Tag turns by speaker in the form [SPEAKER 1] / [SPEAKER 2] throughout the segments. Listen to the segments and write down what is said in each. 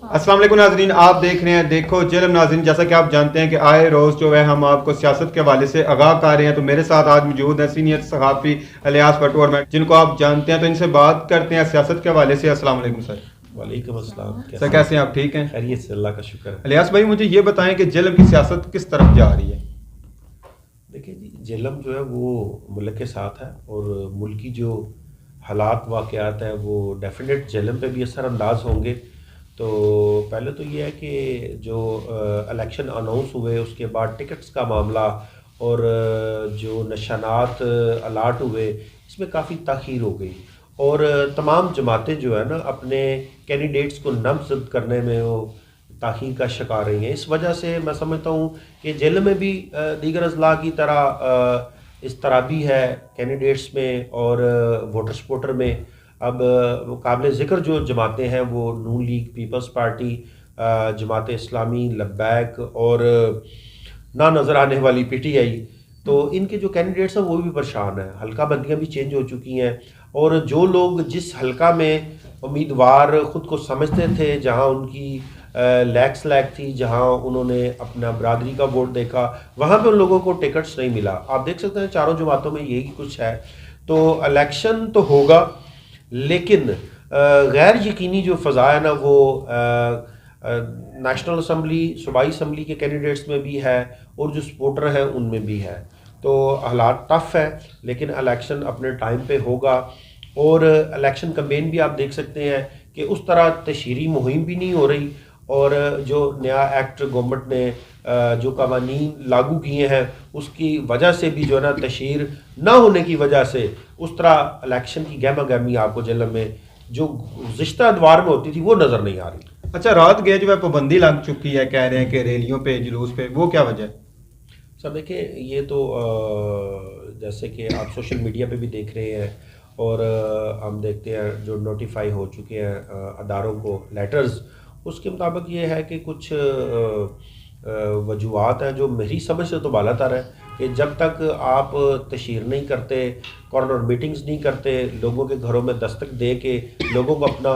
[SPEAKER 1] السلام علیکم ناظرین، آپ دیکھ رہے ہیں دیکھو جلم ناظرین۔ جیسا کہ آپ جانتے ہیں کہ آئے روز جو ہے ہم آپ کو سیاست کے حوالے سے آگاہ کر رہے ہیں، تو میرے ساتھ آج موجود ہیں سینئر صحافی الیاس بٹو اور میں، جن کو آپ جانتے ہیں، تو ان سے بات کرتے ہیں سیاست کے حوالے سے۔ السلام علیکم سر۔
[SPEAKER 2] وعلیکم السلام۔
[SPEAKER 1] سر کیسے ہیں آپ؟ ٹھیک ہیں؟
[SPEAKER 2] خیریت سے، اللہ کا شکر ہے۔
[SPEAKER 1] الیاس بھائی مجھے یہ بتائیں کہ جلم کی سیاست کس طرف جا رہی ہے؟
[SPEAKER 2] دیکھیں جی، جہلم جو ہے وہ ملک کے ساتھ ہے، اور ملکی جو حالات واقعات ہیں وہ ڈیفینیٹ جہلم پہ بھی اثر انداز ہوں گے۔ تو پہلے تو یہ ہے کہ جو الیکشن اناؤنس ہوئے اس کے بعد ٹکٹس کا معاملہ اور جو نشانات الاٹ ہوئے، اس میں کافی تاخیر ہو گئی، اور تمام جماعتیں جو ہے نا اپنے کینڈیڈیٹس کو نامزد کرنے میں وہ تاخیر کا شکار رہی ہیں۔ اس وجہ سے میں سمجھتا ہوں کہ جیل میں بھی دیگر اضلاع کی طرح اس طرح بھی ہے کینڈیڈیٹس میں اور ووٹر سپورٹر میں۔ اب قابل ذکر جو جماعتیں ہیں وہ نون league, Peoples party, Jamaat Islami, لبیک اور نہ نظر آنے والی پی ٹی آئی، تو ان کے جو کینڈیڈیٹس ہیں وہ بھی پریشان ہیں۔ حلقہ بندیاں بھی چینج ہو چکی ہیں، اور جو لوگ جس حلقہ میں امیدوار خود کو سمجھتے تھے، جہاں ان کی لیک تھی، جہاں انہوں نے اپنا برادری کا ووٹ دیکھا، وہاں پہ ان لوگوں کو ٹکٹس نہیں ملا۔ آپ دیکھ سکتے ہیں چاروں جماعتوں میں یہی کچھ ہے۔ تو الیکشن تو ہوگا، لیکن غیر یقینی جو فضا ہے نا وہ نیشنل اسمبلی، صوبائی اسمبلی کے کینڈیڈیٹس میں بھی ہے، اور جو سپورٹر ہیں ان میں بھی ہے۔ تو حالات ٹف ہے، لیکن الیکشن اپنے ٹائم پہ ہوگا۔ اور الیکشن کمپین بھی آپ دیکھ سکتے ہیں کہ اس طرح تشہیری مہم بھی نہیں ہو رہی، اور جو نیا ایکٹ گورنمنٹ نے جو قوانین لاگو کیے ہیں اس کی وجہ سے بھی جو ہے نا تشہیر نہ ہونے کی وجہ سے اس طرح الیکشن کی گہما گہمی آپ کو جلم میں جو گزشتہ ادوار میں ہوتی تھی وہ نظر نہیں آ رہی۔
[SPEAKER 1] اچھا، رات گئے جو ہے پابندی لگ چکی ہے، کہہ رہے ہیں کہ ریلیوں پہ، جلوس پہ، وہ کیا وجہ ہے؟
[SPEAKER 2] سر دیکھیں، یہ تو جیسے کہ آپ سوشل میڈیا پہ بھی دیکھ رہے ہیں، اور ہم دیکھتے ہیں جو نوٹیفائی ہو چکے ہیں اداروں کو لیٹرز، اس کے مطابق یہ ہے کہ کچھ وجوہات ہیں جو میری سمجھ سے تو بالا تر ہے، کہ جب تک آپ تشہیر نہیں کرتے، کارنر میٹنگز نہیں کرتے، لوگوں کے گھروں میں دستک دے کے لوگوں کو اپنا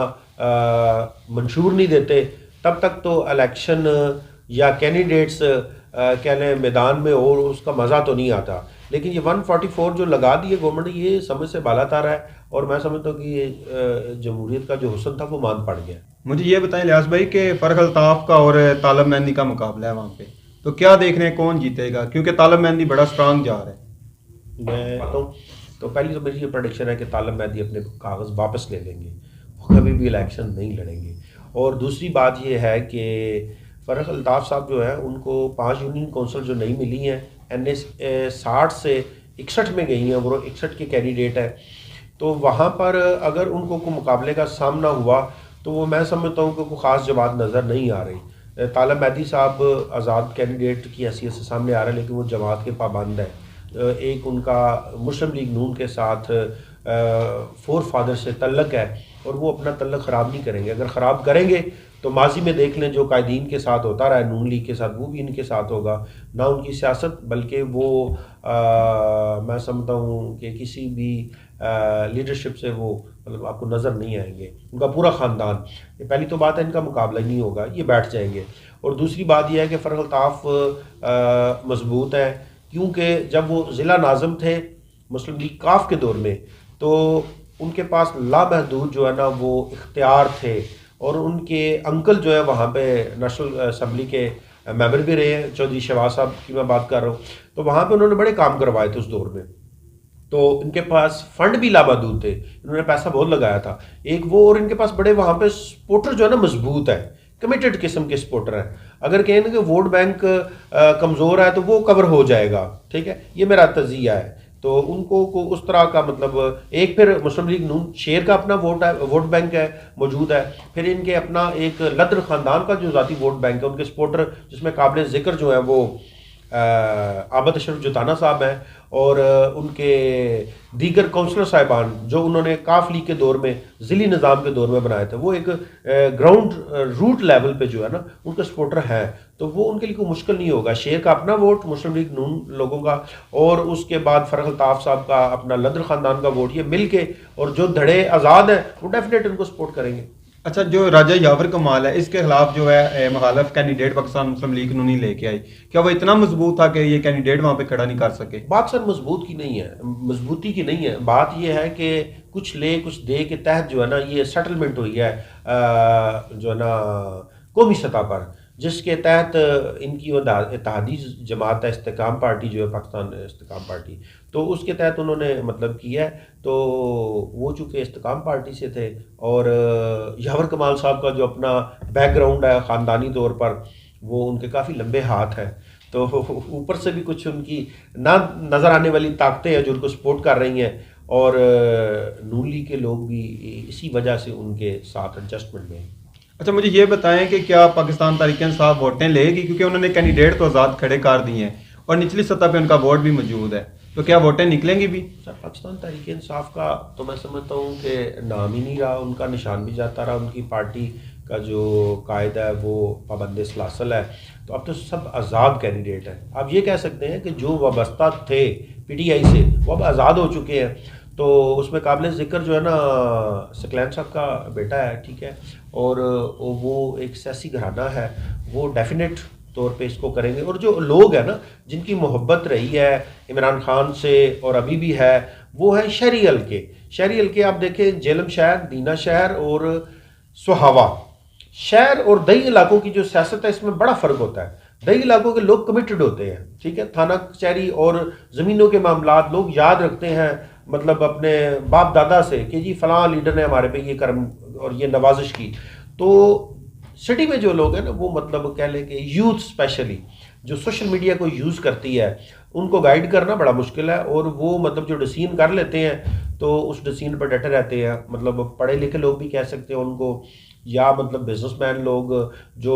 [SPEAKER 2] منشور نہیں دیتے، تب تک تو الیکشن یا کینڈیڈیٹس کہہ لیں میدان میں، اور اس کا مزہ تو نہیں آتا۔ لیکن یہ 144 جو لگا دیے گورنمنٹ نے، یہ سمجھ سے بالا تر ہے، اور میں سمجھتا ہوں کہ یہ جمہوریت کا جو حسن تھا وہ مان پڑ گیا۔
[SPEAKER 1] مجھے یہ بتائیں الیاس بھائی کہ فرح الطاف کا اور طالب مہندی کا مقابلہ ہے وہاں پہ، تو کیا دیکھ رہے ہیں کون جیتے گا؟ کیونکہ طالب مہندی بڑا اسٹرانگ جا رہا ہے۔
[SPEAKER 2] میں بتاؤں تو پہلی تو میری یہ پریڈکشن ہے کہ طالب مہندی اپنے کاغذ واپس لے لیں گے، وہ کبھی بھی الیکشن نہیں لڑیں گے۔ اور دوسری بات یہ ہے کہ فرح الطاف صاحب جو ہیں ان کو 5 یونین کونسل جو نہیں ملی ہیں، NS 60 سے 61 میں گئی ہیں، وہ 61 کے کینڈیڈیٹ ہیں، تو وہاں پر اگر ان کو کوئی مقابلے کا سامنا ہوا تو وہ میں سمجھتا ہوں کہ کوئی خاص جماعت نظر نہیں آ رہی۔ طالب مہدی صاحب آزاد کینڈیڈیٹ کی حیثیت سے سامنے آ رہے ہیں، لیکن وہ جماعت کے پابند ہیں۔ ایک ان کا مسلم لیگ نون کے ساتھ فور فادر سے تعلق ہے، اور وہ اپنا تعلق خراب نہیں کریں گے۔ اگر خراب کریں گے تو ماضی میں دیکھ لیں جو قائدین کے ساتھ ہوتا رہا ہے نون لیگ کے ساتھ، وہ بھی ان کے ساتھ ہوگا۔ نہ ان کی سیاست، بلکہ وہ میں سمجھتا ہوں کہ کسی بھی لیڈرشپ سے وہ مطلب آپ کو نظر نہیں آئیں گے، ان کا پورا خاندان۔ یہ پہلی تو بات ہے، ان کا مقابلہ ہی نہیں ہوگا، یہ بیٹھ جائیں گے۔ اور دوسری بات یہ ہے کہ فرح الطاف مضبوط ہے، کیونکہ جب وہ ضلع ناظم تھے مسلم لیگ کاف کے دور میں، تو ان کے پاس لامحدود جو ہے نا وہ اختیار تھے، اور ان کے انکل جو ہے وہاں پہ نیشنل اسمبلی کے ممبر بھی رہے ہیں، چودھری شہباز صاحب کی میں بات کر رہا ہوں، تو وہاں پہ انہوں نے بڑے کام کروائے تھے اس دور میں، تو ان کے پاس فنڈ بھی لامحدود تھے، انہوں نے پیسہ بہت لگایا تھا ایک وہ، اور ان کے پاس بڑے وہاں پہ سپورٹر جو ہے نا مضبوط ہے، کمیٹڈ قسم کے سپورٹر ہیں۔ اگر کہیں کہ ووٹ بینک کمزور ہے تو وہ کور ہو جائے گا، ٹھیک ہے، یہ میرا تجزیہ ہے۔ تو ان کو اس طرح کا مطلب ایک پھر مسلم لیگ نون شیر کا اپنا ووٹ بینک ہے موجود ہے، پھر ان کے اپنا ایک لدر خاندان کا جو ذاتی ووٹ بینک ہے، ان کے سپورٹر جس میں قابل ذکر جو ہیں وہ عابد اشرف جوتانہ صاحب ہیں، اور ان کے دیگر کونسلر صاحبان جو انہوں نے کاف لیگ کے دور میں ضلعی نظام کے دور میں بنائے تھے، وہ ایک گراؤنڈ روٹ لیول پہ جو ہے نا ان کے سپورٹر ہیں، تو وہ ان کے لیے کوئی مشکل نہیں ہوگا۔ شیر کا اپنا ووٹ، مسلم لیگ نون لوگوں کا، اور اس کے بعد فرح الطاف صاحب کا اپنا لدر خاندان کا ووٹ، یہ مل کے اور جو دھڑے آزاد ہیں وہ ڈیفینیٹ ان کو سپورٹ کریں گے۔
[SPEAKER 1] اچھا، جو راجہ یاور کمال ہے اس کے خلاف جو ہے مخالف کینڈیڈیٹ پاکستان مسلم لیگ انہوں نے لے کے آئی، کیا وہ اتنا مضبوط تھا کہ یہ کینڈیڈیٹ وہاں پہ کھڑا نہیں کر سکے؟
[SPEAKER 2] بات سر مضبوط کی نہیں ہے، مضبوطی کی نہیں ہے، بات یہ ہے کہ کچھ لے کچھ دے کے تحت جو ہے نا یہ سیٹلمنٹ ہوئی ہے جو ہے نا قومی سطح پر، جس کے تحت ان کی وہ اتحادی جماعت ہے استحکام پارٹی جو ہے پاکستان استحکام پارٹی، تو اس کے تحت انہوں نے مطلب کیا ہے، تو وہ چونکہ استحکام پارٹی سے تھے اور یاور کمال صاحب کا جو اپنا بیک گراؤنڈ ہے خاندانی طور پر وہ ان کے کافی لمبے ہاتھ ہیں، تو اوپر سے بھی کچھ ان کی نہ نظر آنے والی طاقتیں ہیں جو ان کو سپورٹ کر رہی ہیں، اور نون لیگ کے لوگ بھی اسی وجہ سے ان کے ساتھ ایڈجسٹمنٹ میں ہیں۔
[SPEAKER 1] اچھا، مجھے یہ بتائیں کہ کیا پاکستان تحریک انصاف ووٹیں لے گی، کیونکہ انہوں نے کینڈیڈیٹ تو آزاد کھڑے کر دیے ہیں اور نچلی سطح پہ ان کا ووٹ بھی موجود ہے، تو کیا ووٹیں نکلیں گی بھی؟
[SPEAKER 2] سر پاکستان تحریک انصاف کا تو میں سمجھتا ہوں کہ نام ہی نہیں رہا، ان کا نشان بھی جاتا رہا، ان کی پارٹی کا جو قائد ہے وہ پابند سلاسل ہے، تو اب تو سب آزاد کینڈیڈیٹ ہیں۔ آپ یہ کہہ سکتے ہیں کہ جو وابستہ تھے پی ٹی آئی سے وہ اب آزاد ہو چکے ہیں، تو اس میں قابل ذکر جو ہے نا سکلین صاحب کا بیٹا ہے، ٹھیک ہے، اور وہ ایک سیاسی گھرانہ ہے، وہ ڈیفینیٹ طور پہ اس کو کریں گے، اور جو لوگ ہیں نا جن کی محبت رہی ہے عمران خان سے اور ابھی بھی ہے، وہ ہے شہری حلقے آپ دیکھیں جیلم شہر، دینا شہر اور سہاوا شہر اور دیہی علاقوں کی جو سیاست ہے اس میں بڑا فرق ہوتا ہے۔ دیہی علاقوں کے لوگ کمیٹڈ ہوتے ہیں، ٹھیک ہے، تھانہ کچہری اور زمینوں کے معاملات لوگ یاد رکھتے ہیں، مطلب اپنے باپ دادا سے کہ جی فلاں لیڈر نے ہمارے پہ یہ کرم اور یہ نوازش کی، تو سٹی میں جو لوگ ہیں نا وہ مطلب کہہ لیں کہ یوتھ اسپیشلی جو سوشل میڈیا کو یوز کرتی ہے ان کو گائیڈ کرنا بڑا مشکل ہے، اور وہ مطلب جو ڈسین کر لیتے ہیں تو اس ڈسین پر ڈٹے رہتے ہیں، مطلب پڑھے لکھے لوگ بھی کہہ سکتے ہیں ان کو، یا مطلب بزنس مین لوگ جو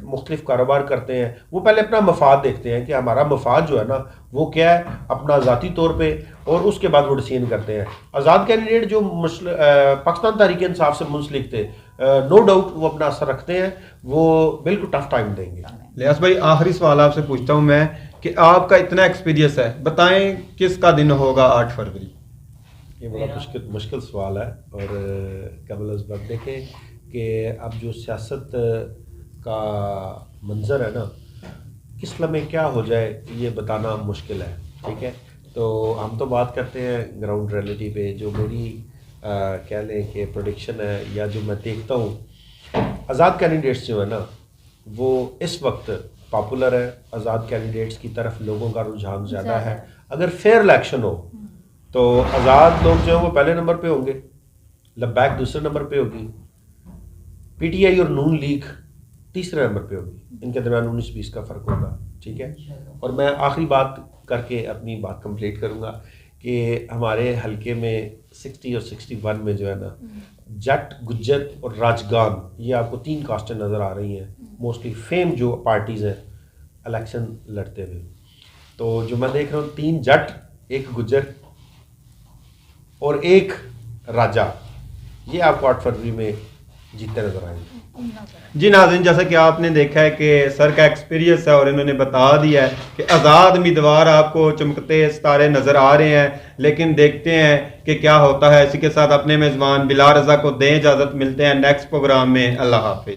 [SPEAKER 2] مختلف کاروبار کرتے ہیں وہ پہلے اپنا مفاد دیکھتے ہیں کہ ہمارا مفاد جو ہے نا وہ کیا ہے اپنا ذاتی طور پہ، اور اس کے بعد وہ ڈسین کرتے ہیں۔ آزاد کینڈیڈیٹ جو پاکستان تحریک انصاف سے منسلک تھے، نو ڈاؤٹ وہ اپنا اثر رکھتے ہیں، وہ بالکل ٹف ٹائم دیں گے۔
[SPEAKER 1] لیاس بھائی، آخری سوال آپ سے پوچھتا ہوں میں کہ آپ کا اتنا ایکسپیرینس ہے، بتائیں کس کا دن ہوگا 8 فروری؟
[SPEAKER 2] یہ بڑا مشکل سوال ہے، اور قبل از وقت دیکھیں کہ اب جو سیاست کا منظر ہے نا کس لمحے کیا ہو جائے یہ بتانا مشکل ہے، ٹھیک ہے، تو ہم تو بات کرتے ہیں گراؤنڈ ریئلٹی پہ، جو میری کہہ لیں کہ پروڈکشن ہے یا جو میں دیکھتا ہوں، آزاد کینڈیڈیٹس جو ہے نا وہ اس وقت پاپولر ہے، آزاد کینڈیڈیٹس کی طرف لوگوں کا رجحان زیادہ ہے۔ اگر فیئر الیکشن ہو تو آزاد لوگ جو ہیں وہ پہلے نمبر پہ ہوں گے، لبیک دوسرے نمبر پہ ہوگی، پی ٹی آئی اور نون لیگ تیسرے نمبر پہ ہوگی، ان کے درمیان 19-20 کا فرق ہوگا، ٹھیک ہے۔ اور میں آخری بات کر کے اپنی بات کمپلیٹ کروں گا کہ ہمارے حلقے میں 60 اور 61 میں جو ہے نا جٹ، گجر اور راجگان، یہ آپ کو 3 کاسٹیں نظر آ رہی ہیں موسٹلی فیم جو پارٹیز ہیں الیکشن لڑتے ہوئے، تو جو میں دیکھ رہا ہوں 3 جٹ، 1 گجر اور 1 راجہ، یہ آپ کو 8 فروری میں جیتتے نظر آئیں گے۔
[SPEAKER 1] جی ناظرین، جیسا کہ آپ نے دیکھا ہے کہ سر کا ایکسپیرینس ہے اور انہوں نے بتا دیا ہے کہ آزاد امیدوار آپ کو چمکتے ستارے نظر آ رہے ہیں، لیکن دیکھتے ہیں کہ کیا ہوتا ہے۔ اسی کے ساتھ اپنے میزبان بلا رضا کو دیں اجازت، ملتے ہیں نیکسٹ پروگرام میں، اللہ حافظ۔